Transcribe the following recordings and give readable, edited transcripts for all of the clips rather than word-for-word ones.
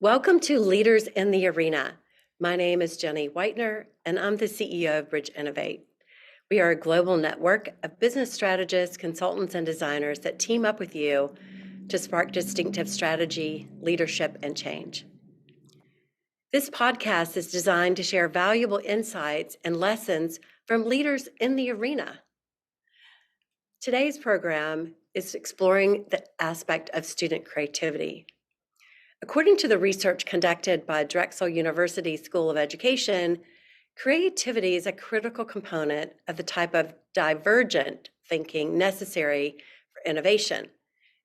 Welcome to Leaders in the Arena. My name is Jenny Whitener, and I'm the CEO of Bridge Innovate. We are a global network of business strategists, consultants, and designers that team up with you to spark distinctive strategy, leadership, and change. This podcast is designed to share valuable insights and lessons from leaders in the arena. Today's program is exploring the aspect of student creativity. According to the research conducted by Drexel University School of Education, creativity is a critical component of the type of divergent thinking necessary for innovation.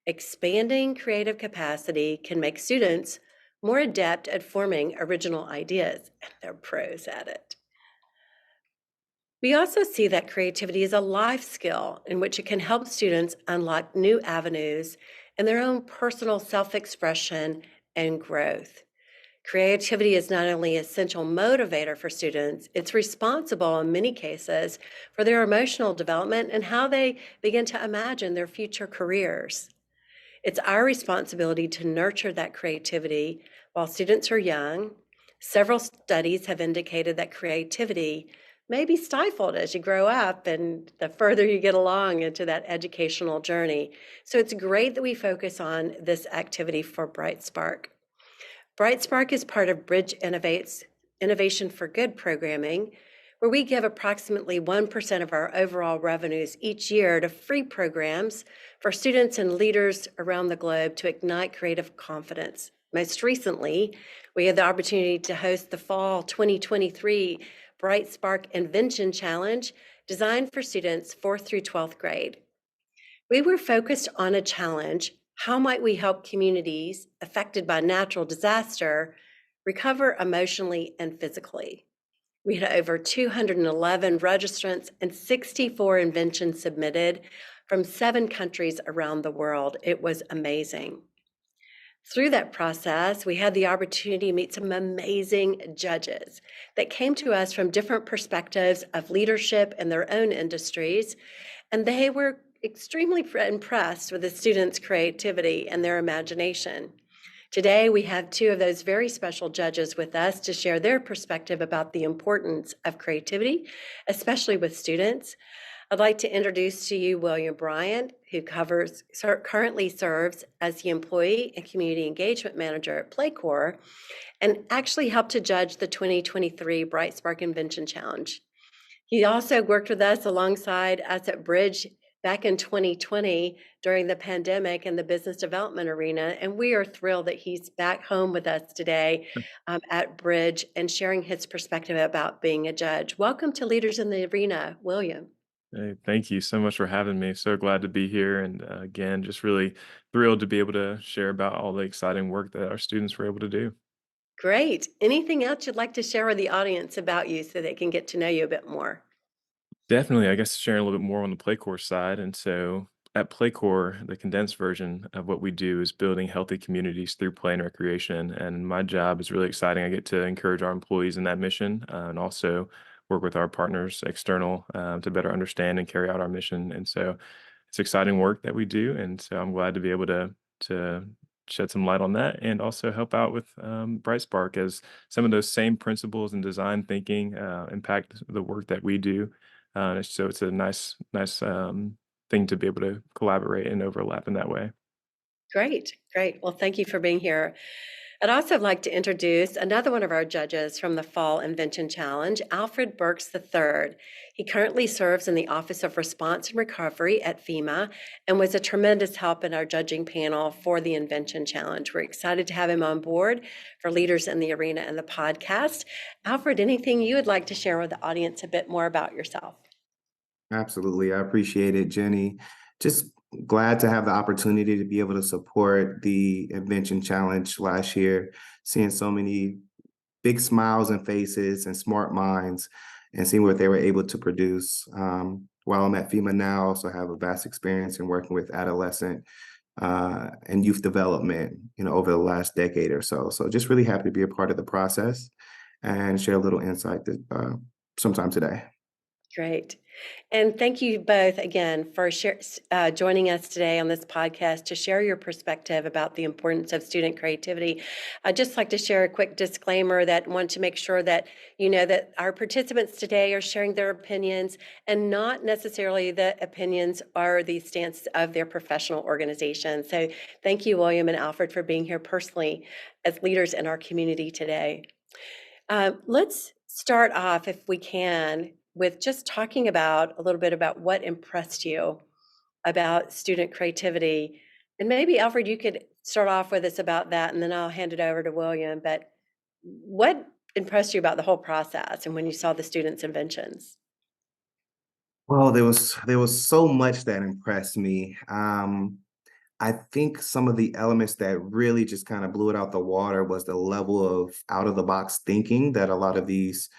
Expanding creative capacity can make students more adept at forming original ideas, and they're pros at it. We also see that creativity is a life skill in which it can help students unlock new avenues in their own personal self-expression and growth. Creativity is not only an essential motivator for students, it's responsible in many cases for their emotional development and how they begin to imagine their future careers. It's our responsibility to nurture that creativity while students are young. Several studies have indicated that creativity may be stifled as you grow up and the further you get along into that educational journey. So it's great that we focus on this activity for Bright Spark. Bright Spark is part of Bridge Innovate's Innovation for Good programming, where we give approximately 1% of our overall revenues each year to free programs for students and leaders around the globe to ignite creative confidence. Most recently, we had the opportunity to host the Fall 2023 Bright Spark Invention Challenge designed for students 4th through 12th grade. We were focused on a challenge: how might we help communities affected by natural disaster recover emotionally and physically? We had over 211 registrants and 64 inventions submitted from 7 countries around the world. It was amazing. Through that process, we had the opportunity to meet some amazing judges that came to us from different perspectives of leadership in their own industries, and they were extremely impressed with the students' creativity and their imagination. Today, we have 2 of those very special judges with us to share their perspective about the importance of creativity, especially with students. I'd like to introduce to you William Bryan, who currently serves as the Employee and Community Engagement Manager at Playcorps and actually helped to judge the 2023 Bright Spark Invention Challenge. He also worked with us alongside us at Bridge back in 2020 during the pandemic in the business development arena, and we are thrilled that he's back home with us today at Bridge and sharing his perspective about being a judge. Welcome to Leaders in the Arena, William. Hey, thank you so much for having me. So glad to be here. And again, just really thrilled to be able to share about all the exciting work that our students were able to do. Great. Anything else you'd like to share with the audience about you so they can get to know you a bit more? Definitely, I guess sharing a little bit more on the play core side. And so at Playcore, the condensed version of what we do is building healthy communities through play and recreation. And my job is really exciting. I get to encourage our employees in that mission and also work with our partners external to better understand and carry out our mission. And so it's exciting work that we do. And so I'm glad to be able to shed some light on that and also help out with Bright Spark as some of those same principles and design thinking impact the work that we do. So it's a nice thing to be able to collaborate and overlap in that way. Great, great. Well, thank you for being here. I'd also like to introduce another one of our judges from the Fall Invention Challenge, Alfred Burks III. He currently serves in the Office of Response and Recovery at FEMA and was a tremendous help in our judging panel for the Invention Challenge. We're excited to have him on board for Leaders in the Arena and the podcast. Alfred, anything you would like to share with the audience a bit more about yourself? Absolutely. I appreciate it, Jenny. Just glad to have the opportunity to be able to support the Invention Challenge last year, seeing so many big smiles and faces and smart minds and seeing what they were able to produce. While I'm at FEMA now, I also have a vast experience in working with adolescent and youth development, over the last decade or so. So just really happy to be a part of the process and share a little insight sometime today. Great. And thank you both again for joining us today on this podcast to share your perspective about the importance of student creativity. I'd just like to share a quick disclaimer that want to make sure that you know that our participants today are sharing their opinions and not necessarily the opinions or the stance of their professional organization. So thank you, William and Alfred, for being here personally as leaders in our community today. Let's start off, if we can, with just talking about a little bit about what impressed you about student creativity. And maybe, Alfred, you could start off with us about that, and then I'll hand it over to William. But what impressed you about the whole process and when you saw the students' inventions? Well, there was so much that impressed me. I think some of the elements that really just kind of blew it out the water was the level of out of the box thinking that a lot of these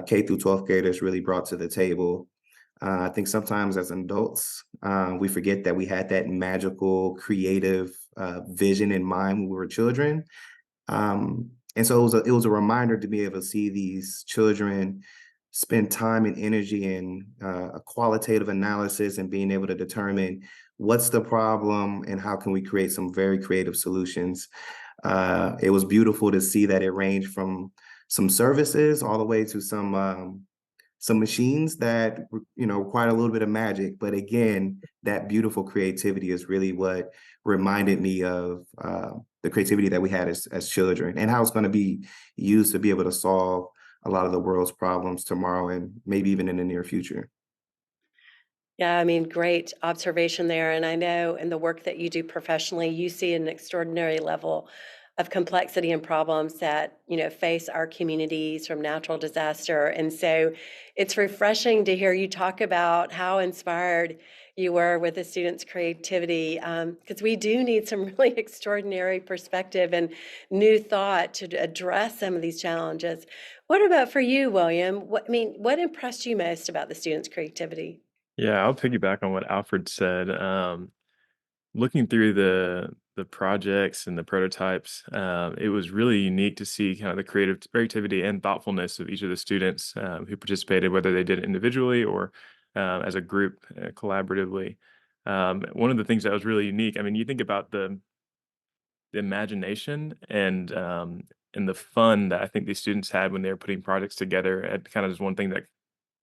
K through 12th graders really brought to the table. I think sometimes as adults, we forget that we had that magical, creative vision in mind when we were children. And so it was a reminder to be able to see these children spend time and energy in a qualitative analysis and being able to determine what's the problem and how can we create some very creative solutions. It was beautiful to see that it ranged from some services all the way to some machines that required a little bit of magic. But again, that beautiful creativity is really what reminded me of the creativity that we had as children and how it's going to be used to be able to solve a lot of the world's problems tomorrow and maybe even in the near future. Yeah, I mean, great observation there. And I know in the work that you do professionally, you see an extraordinary level of complexity and problems that, face our communities from natural disaster. And so it's refreshing to hear you talk about how inspired you were with the students' creativity, because we do need some really extraordinary perspective and new thought to address some of these challenges. What about for you, William? What impressed you most about the students' creativity? Yeah, I'll piggyback on what Alfred said. Looking through the projects and the prototypes, it was really unique to see kind of the creativity and thoughtfulness of each of the students who participated, whether they did it individually or as a group, collaboratively. One of the things that was really unique, I mean, you think about the imagination and the fun that I think these students had when they were putting projects together. It kind of is one thing that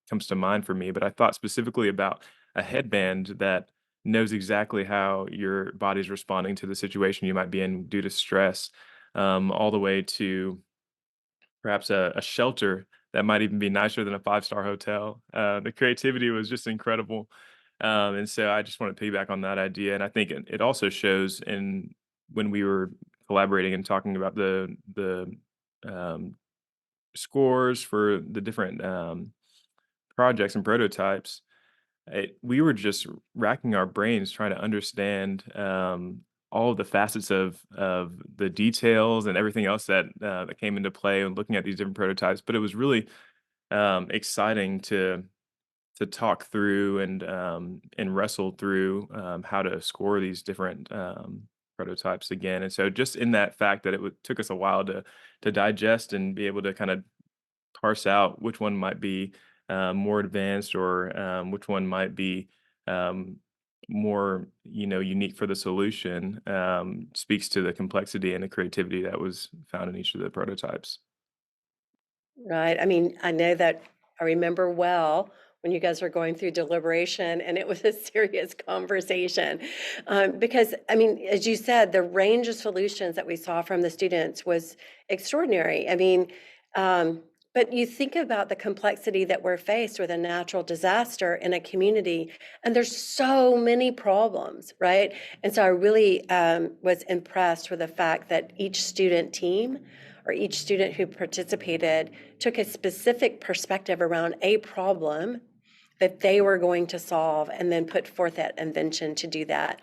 comes to mind for me, but I thought specifically about a headband that knows exactly how your body's responding to the situation you might be in due to stress, all the way to perhaps a shelter that might even be nicer than a five-star hotel. The creativity was just incredible. And so I just want to piggyback on that idea. And I think it also shows in when we were collaborating and talking about the um, scores for the different projects and prototypes, we were just racking our brains trying to understand all of the facets of the details and everything else that came into play and looking at these different prototypes. But it was really exciting to talk through and wrestle through how to score these different prototypes again. And so, just in that fact that took us a while to digest and be able to kind of parse out which one might be more advanced or which one might be um, more unique for the solution, speaks to the complexity and the creativity that was found in each of the prototypes. Right. I mean, I know that I remember well when you guys were going through deliberation, and it was a serious conversation. Because, I mean, as you said, the range of solutions that we saw from the students was extraordinary. I mean, um, but you think about the complexity that we're faced with a natural disaster in a community, and there's so many problems, right? And so I really was impressed with the fact that each student team or each student who participated took a specific perspective around a problem that they were going to solve and then put forth that invention to do that.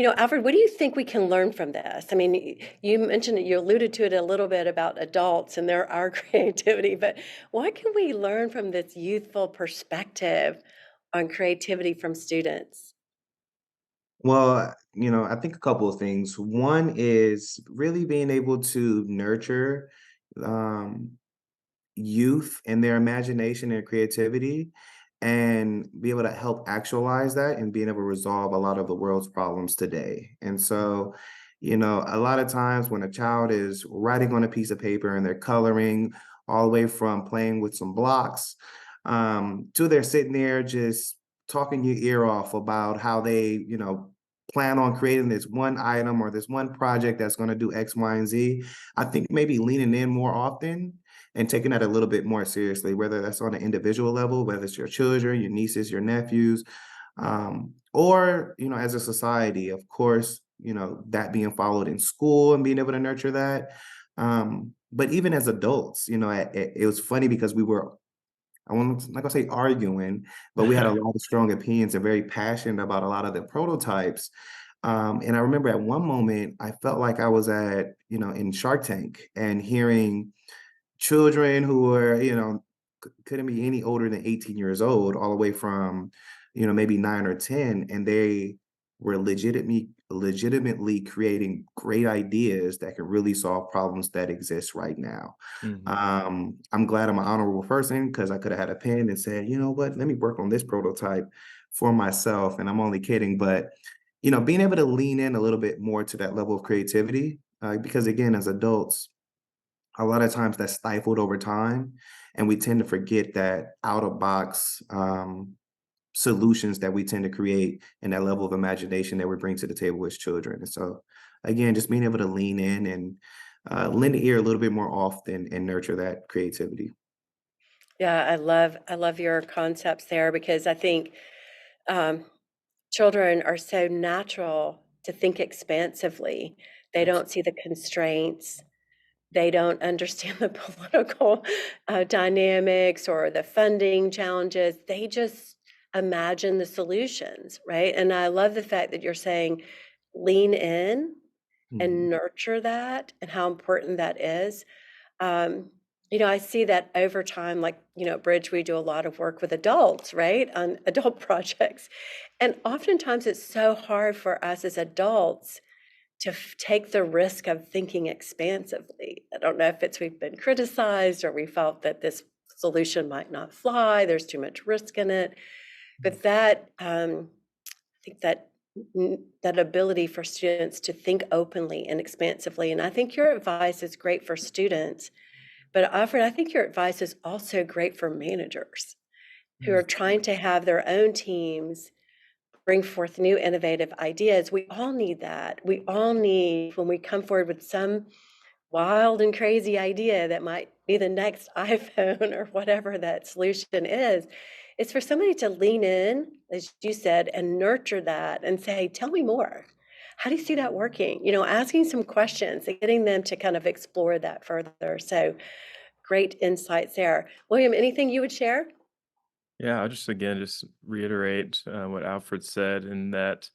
Alfred, what do you think we can learn from this? I mean, you mentioned it, you alluded to it a little bit about adults and our creativity, but what can we learn from this youthful perspective on creativity from students? Well, I think a couple of things. One is really being able to nurture um, youth and their imagination and creativity, and be able to help actualize that and being able to resolve a lot of the world's problems today. And so, a lot of times when a child is writing on a piece of paper and they're coloring all the way from playing with some blocks to they're sitting there just talking your ear off about how they, plan on creating this one item or this one project that's going to do X, Y, and Z. I think maybe leaning in more often and taking that a little bit more seriously, whether that's on an individual level, whether it's your children, your nieces, your nephews, or, as a society, of course, that being followed in school and being able to nurture that. But even as adults, it was funny because we were, I'm not gonna say arguing, but we had a lot of strong opinions and very passionate about a lot of the prototypes. And I remember at one moment, I felt like I was in Shark Tank and hearing children who were, couldn't be any older than 18 years old, all the way from, maybe 9 or 10, and they were legitimately creating great ideas that could really solve problems that exist right now. Mhm. I'm glad I'm an honorable person because I could have had a pen and said, you know what, let me work on this prototype for myself. And I'm only kidding, but being able to lean in a little bit more to that level of creativity, because again, as adults, a lot of times that's stifled over time, and we tend to forget that out of box solutions that we tend to create and that level of imagination that we bring to the table as children. And so, again, just being able to lean in and lend an ear a little bit more often and nurture that creativity. Yeah, I love your concepts there because I think um, children are so natural to think expansively. They Abs- don't see the constraints. They don't understand the political dynamics or the funding challenges. They just imagine the solutions, right? And I love the fact that you're saying lean in Mhm. and nurture that and how important that is. Um, I see that over time, like, at Bridge, we do a lot of work with adults, right, on adult projects. And oftentimes it's so hard for us as adults to take the risk of thinking expansively. I don't know if it's we've been criticized or we felt that this solution might not fly, there's too much risk in it. But I think that ability for students to think openly and expansively, and I think your advice is great for students, but Alfred, I think your advice is also great for managers who are trying to have their own teams bring forth new innovative ideas. We all need that. We all need, when we come forward with some wild and crazy idea that might be the next iPhone or whatever that solution is, it's for somebody to lean in, as you said, and nurture that and say, tell me more. How do you see that working? Asking some questions and getting them to kind of explore that further. So great insights there. William, anything you would share? Yeah, I'll just reiterate what Alfred said, in that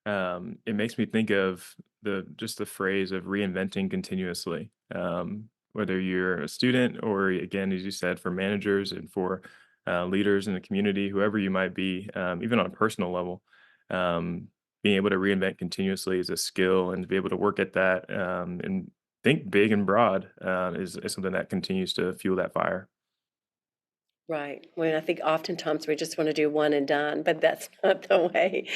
it makes me think of the phrase of reinventing continuously. Whether you're a student or, again, as you said, for managers and for leaders in the community, whoever you might be, even on a personal level, um, being able to reinvent continuously is a skill, and to be able to work at that and think big and broad is something that continues to fuel that fire. Right. Well, I think oftentimes we just want to do one and done, but that's not the way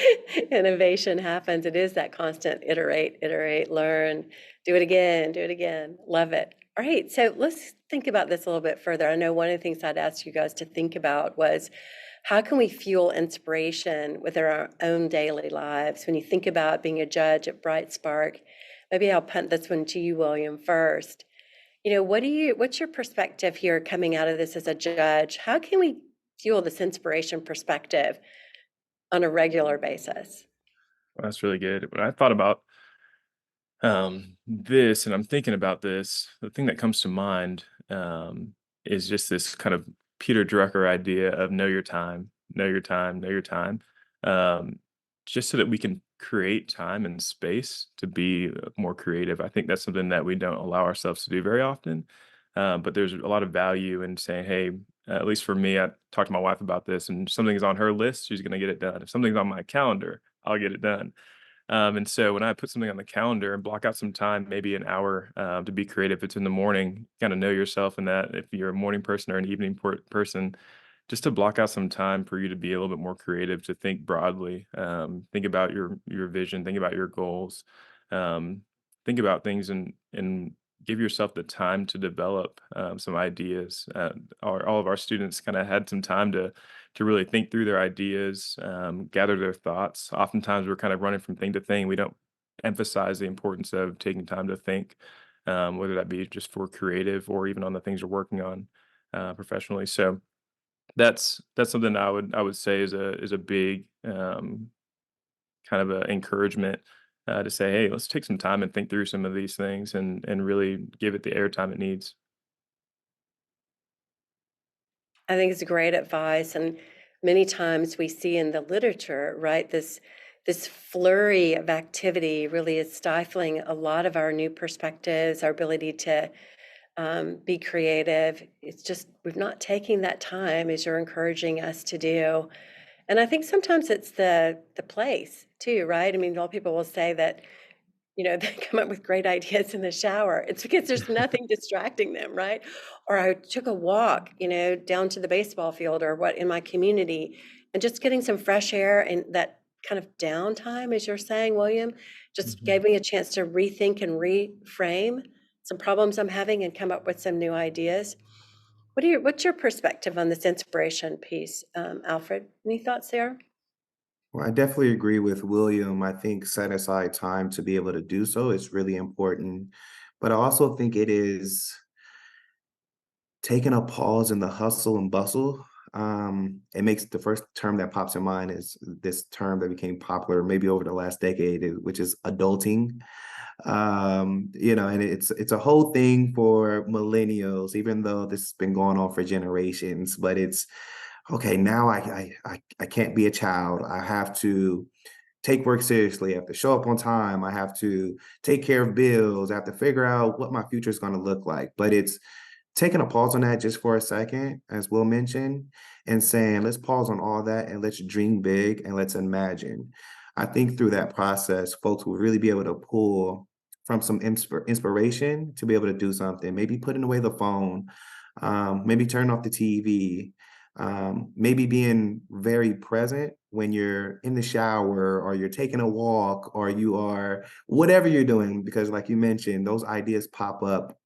innovation happens. It is that constant iterate, learn, do it again. Love it. All right. So let's think about this a little bit further. I know one of the things I'd asked you guys to think about was how can we fuel inspiration with our own daily lives? When you think about being a judge at Bright Spark, maybe I'll punt this one to you, William, first. What's your perspective here coming out of this as a judge? How can we fuel this inspiration perspective on a regular basis? Well, that's really good. When I thought about this, and I'm thinking about this, the thing that comes to mind is just this kind of Peter Drucker idea of know your time, know your time, know your time, um, just so that we can create time and space to be more creative. I think that's something that we don't allow ourselves to do very often. But there's a lot of value in saying, hey, at least for me, I talked to my wife about this, and something's on her list, she's going to get it done. If something's on my calendar, I'll get it done. And so when I put something on the calendar and block out some time, maybe an hour to be creative, it's in the morning, kind of know yourself in that. If you're a morning person or an evening person, just to block out some time for you to be a little bit more creative, to think broadly, think about your vision, think about your goals, um, think about things, and give yourself the time to develop some ideas. All of our students kind of had some time to really think through their ideas, gather their thoughts. Oftentimes, we're kind of running from thing to thing. We don't emphasize the importance of taking time to think, whether that be just for creative or even on the things you're working on professionally. So that's something I would say is a big kind of a encouragement to say, hey, let's take some time and think through some of these things and really give it the airtime it needs. I think it's great advice, and many times we see in the literature, right, this flurry of activity really is stifling a lot of our new perspectives, our ability to be creative. It's just we're not taking that time as you're encouraging us to do. And I think sometimes it's the place too, right? I mean, a lot of people will say that they come up with great ideas in the shower. It's because there's nothing distracting them, right? Or I took a walk, down to the baseball field or what in my community, and just getting some fresh air and that kind of downtime, as you're saying, William, just Mhm. gave me a chance to rethink and reframe some problems I'm having and come up with some new ideas. What's your perspective on this inspiration piece, Alfred? Any thoughts there? Well, I definitely agree with William. I think set aside time to be able to do so is really important. But I also think it is taking a pause in the hustle and bustle. It makes the first term that pops in mind is this term that became popular maybe over the last decade, which is adulting. And it's a whole thing for millennials, even though this has been going on for generations. But it's okay now. I can't be a child. I have to take work seriously. I have to show up on time. I have to take care of bills. I have to figure out what my future is going to look like. But it's taking a pause on that just for a second, as Will mentioned, and saying, let's pause on all that and let's dream big and let's imagine. I think through that process, folks will really be able to pull from some inspiration to be able to do something. Maybe putting away the phone, maybe turn off the TV, maybe being very present when you're in the shower or you're taking a walk or you are whatever you're doing, because like you mentioned, those ideas pop up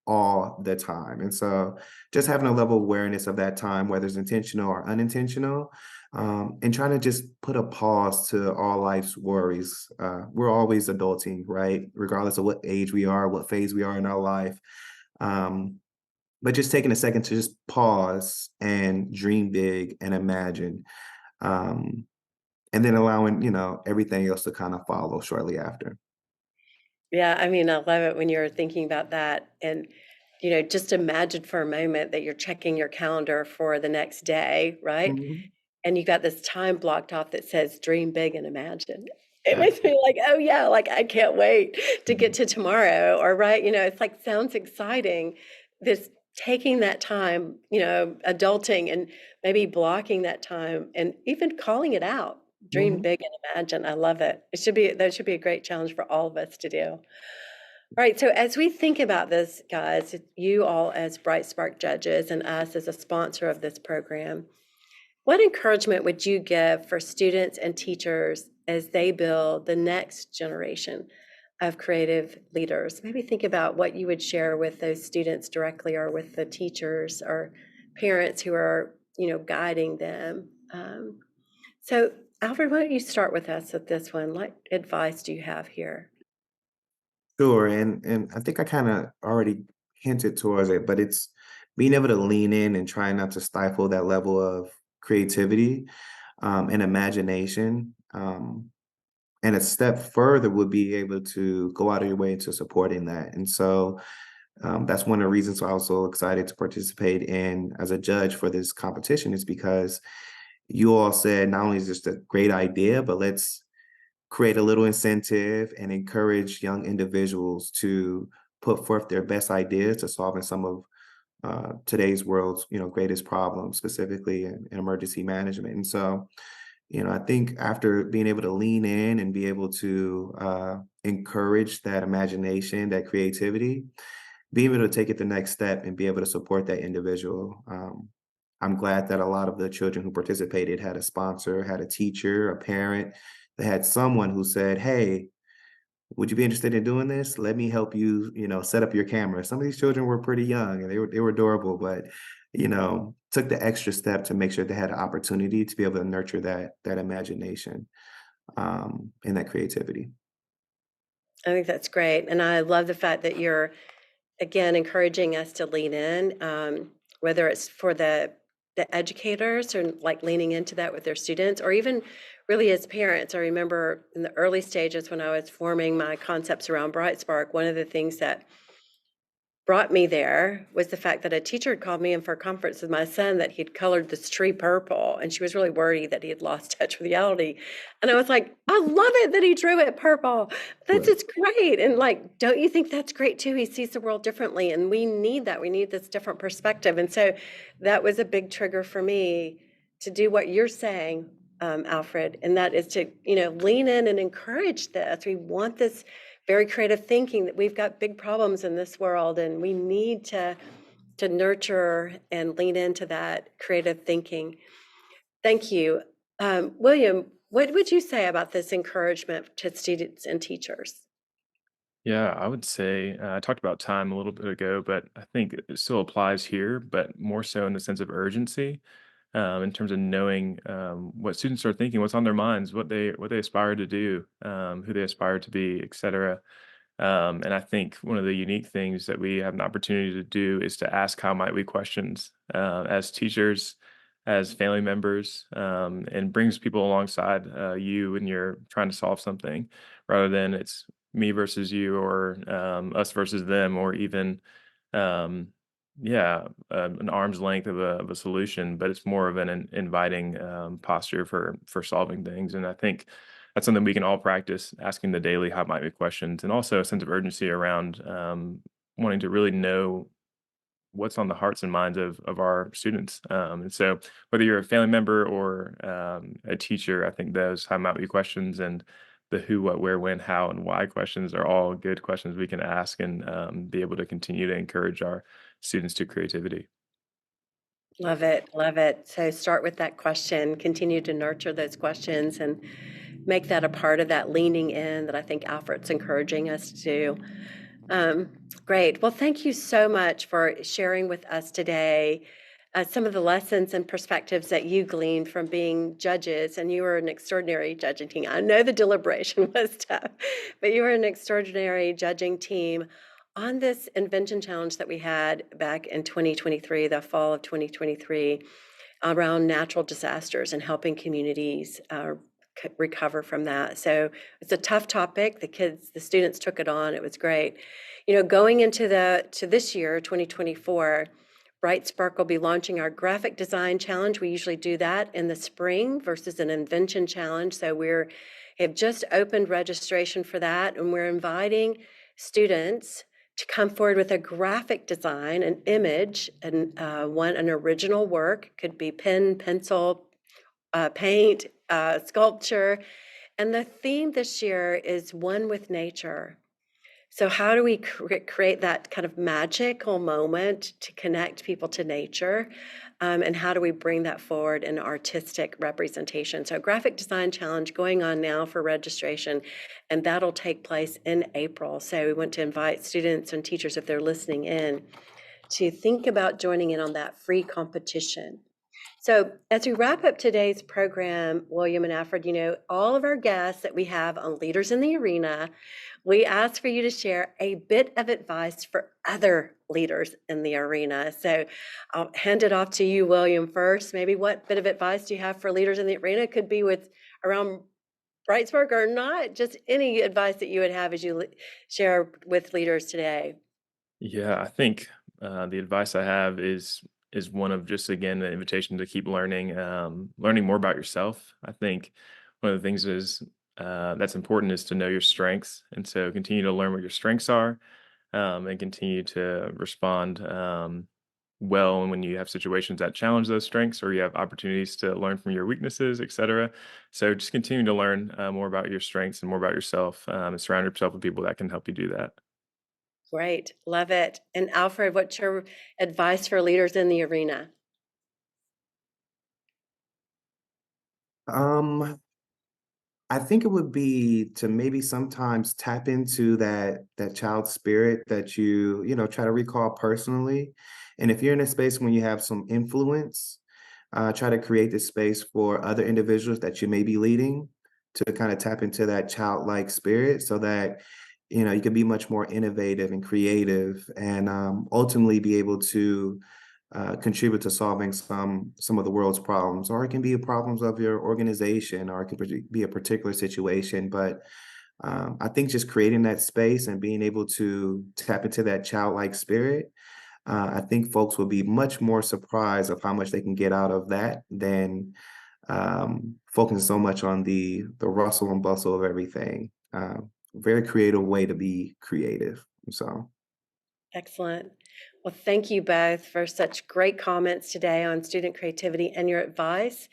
all the time. And so just having a level of awareness of that time, whether it's intentional or unintentional, and trying to just put a pause to all life's worries. We're always adulting, right? Regardless of what age we are, what phase we are in our life. Um, but just taking a second to just pause and dream big and imagine. Um, and then allowing, everything else to kind of follow shortly after. Yeah, I mean, I love it when you're thinking about that. And, just imagine for a moment that you're checking your calendar for the next day, right? Mhm. And you got this time blocked off that says dream big and imagine. It makes Absolutely. me like, oh yeah, like I can't wait to get to tomorrow. Or right, it's like sounds exciting. This taking that time, adulting and maybe blocking that time and even calling it out. Dream Mhm. big and imagine. I love it. That should be a great challenge for all of us to do. All right, so as we think about this, guys, you all as Bright Spark judges and us as a sponsor of this program, what encouragement would you give for students and teachers as they build the next generation of creative leaders? Maybe think about what you would share with those students directly or with the teachers or parents who are, guiding them. So, Alfred, why don't you start with us with this one? What advice do you have here? Sure, and I think I kinda already hinted towards it, but it's being able to lean in and try not to stifle that level of creativity, and imagination, and a step further would be able to go out of your way into supporting that, and so, that's one of the reasons why I was so excited to participate in as a judge for this competition is because you all said not only is this a great idea, but let's create a little incentive and encourage young individuals to put forth their best ideas to solving some of today's world's greatest problems, specifically in emergency management. And so, I think after being able to lean in and be able to encourage that imagination, that creativity, being able to take it the next step and be able to support that individual. I'm glad that a lot of the children who participated had a sponsor, had a teacher, a parent. They had someone who said, "Hey, would you be interested in doing this? Let me help you, set up your camera." Some of these children were pretty young and they were adorable, but took the extra step to make sure they had an opportunity to be able to nurture that imagination and that creativity. I think that's great, and I love the fact that you're, again, encouraging us to lean in, whether it's for the educators or, like, leaning into that with their students, or even really as parents. I remember in the early stages when I was forming my concepts around Bright Spark, one of the things that brought me there was the fact that a teacher had called me in for a conference with my son that he'd colored this tree purple, and she was really worried that he had lost touch with reality. And I was like, "I love it that he drew it purple. That's Right. It's great." And, like, don't you think that's great too? He sees the world differently, and we need that. We need this different perspective. And so that was a big trigger for me to do what you're saying, Alfred, and that is to, lean in and encourage this. We want this very creative thinking, that we've got big problems in this world, and we need to nurture and lean into that creative thinking. Thank you. William, what would you say about this encouragement to students and teachers? Yeah, I would say I talked about time a little bit ago, but I think it still applies here, but more so in the sense of urgency, in terms of knowing what students are thinking, what's on their minds, what they aspire to do, who they aspire to be, etc. And I think one of the unique things that we have an opportunity to do is to ask how might we questions as teachers, as family members, and brings people alongside you when you're trying to solve something, rather than it's me versus you or us versus them, or even um, yeah, an arm's length of a solution. But it's more of an inviting posture for solving things. And I think that's something we can all practice, asking the daily how might be questions, and also a sense of urgency around wanting to really know what's on the hearts and minds of our students. And so whether you're a family member or a teacher, I think those how might be questions and the who, what, where, when, how, and why questions are all good questions we can ask, and be able to continue to encourage our students to creativity. Love it, love it. So start with that question, continue to nurture those questions, and make that a part of that leaning in that I think Alfred's encouraging us to do. Um, Great. Well, thank you so much for sharing with us today some of the lessons and perspectives that you gleaned from being judges. And you were an extraordinary judging team. I know the deliberation was tough, but you were an extraordinary judging team on this invention challenge that we had back in 2023, the fall of 2023, around natural disasters and helping communities recover from that. So it's a tough topic. The students took it on. It was great. Going into to this year, 2024, Bright Spark will be launching our graphic design challenge. We usually do that in the spring versus an invention challenge. So we have just opened registration for that, and we're inviting students to come forward with a graphic design, an image, and an original work. Could be pen, pencil, paint, sculpture. And the theme this year is one with nature. So how do we create that kind of magical moment to connect people to nature? And how do we bring that forward in artistic representation? So graphic design challenge going on now for registration, and that'll take place in April. So we want to invite students and teachers, if they're listening in, to think about joining in on that free competition. So as we wrap up today's program, William and Alfred, all of our guests that we have on Leaders in the Arena, we ask for you to share a bit of advice for other leaders in the arena. So I'll hand it off to you, William, first. Maybe what bit of advice do you have for leaders in the arena? It could be with around Brightsburg or not, just any advice that you would have as you share with leaders today. Yeah, I think the advice I have is one of just again the invitation to keep learning, learning more about yourself. I think one of the things is that's important is to know your strengths, and so continue to learn what your strengths are, and continue to respond well when you have situations that challenge those strengths, or you have opportunities to learn from your weaknesses, etc. So just continue to learn more about your strengths and more about yourself, and surround yourself with people that can help you do that. Great, love it. And Alfred, what's your advice for leaders in the arena? Um, I think it would be to maybe sometimes tap into that child spirit that you know, try to recall personally. And if you're in a space when you have some influence, try to create this space for other individuals that you may be leading to kind of tap into that childlike spirit so that you know you can be much more innovative and creative and ultimately be able to contribute to solving some of the world's problems, or it can be problems of your organization, or it could be a particular situation. But I think just creating that space and being able to tap into that childlike spirit, I think folks will be much more surprised of how much they can get out of that than focusing so much on the rustle and bustle of everything. Very creative way to be creative. So. Excellent. Well, thank you both for such great comments today on student creativity and your advice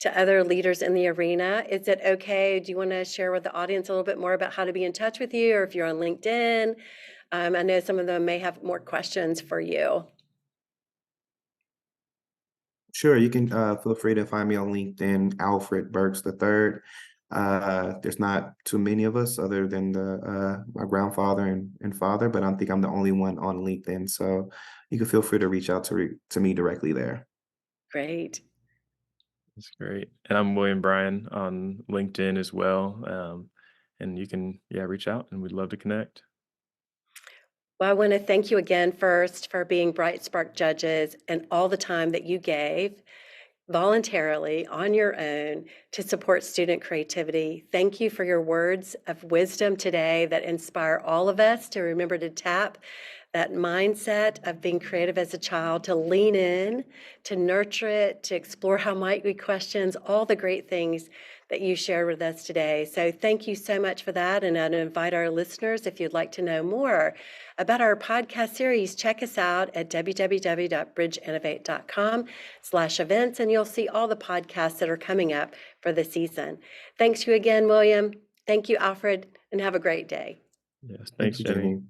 to other leaders in the arena. Is it okay? Do you want to share with the audience a little bit more about how to be in touch with you, or if you're on LinkedIn? I know some of them may have more questions for you. Sure, you can feel free to find me on LinkedIn, Alfred Burks the third. There's not too many of us other than the my grandfather and father, but I think I'm the only one on LinkedIn. So you can feel free to reach out to me directly there. Great. That's great. And I'm William Bryan on LinkedIn as well. And you can, yeah, reach out and we'd love to connect. Well, I want to thank you again first for being Bright Spark judges and all the time that you gave voluntarily on your own to support student creativity. Thank you for your words of wisdom today that inspire all of us to remember to tap that mindset of being creative as a child, to lean in, to nurture it, to explore how might we questions, all the great things that you shared with us today. So thank you so much for that. And I'd invite our listeners, if you'd like to know more about our podcast series, check us out at www.bridgeinnovate.com/events, and you'll see all the podcasts that are coming up for the season. Thanks you again, William. Thank you, Alfred, and have a great day. Yes. Thank Thanks, you, Jenny. Jenny.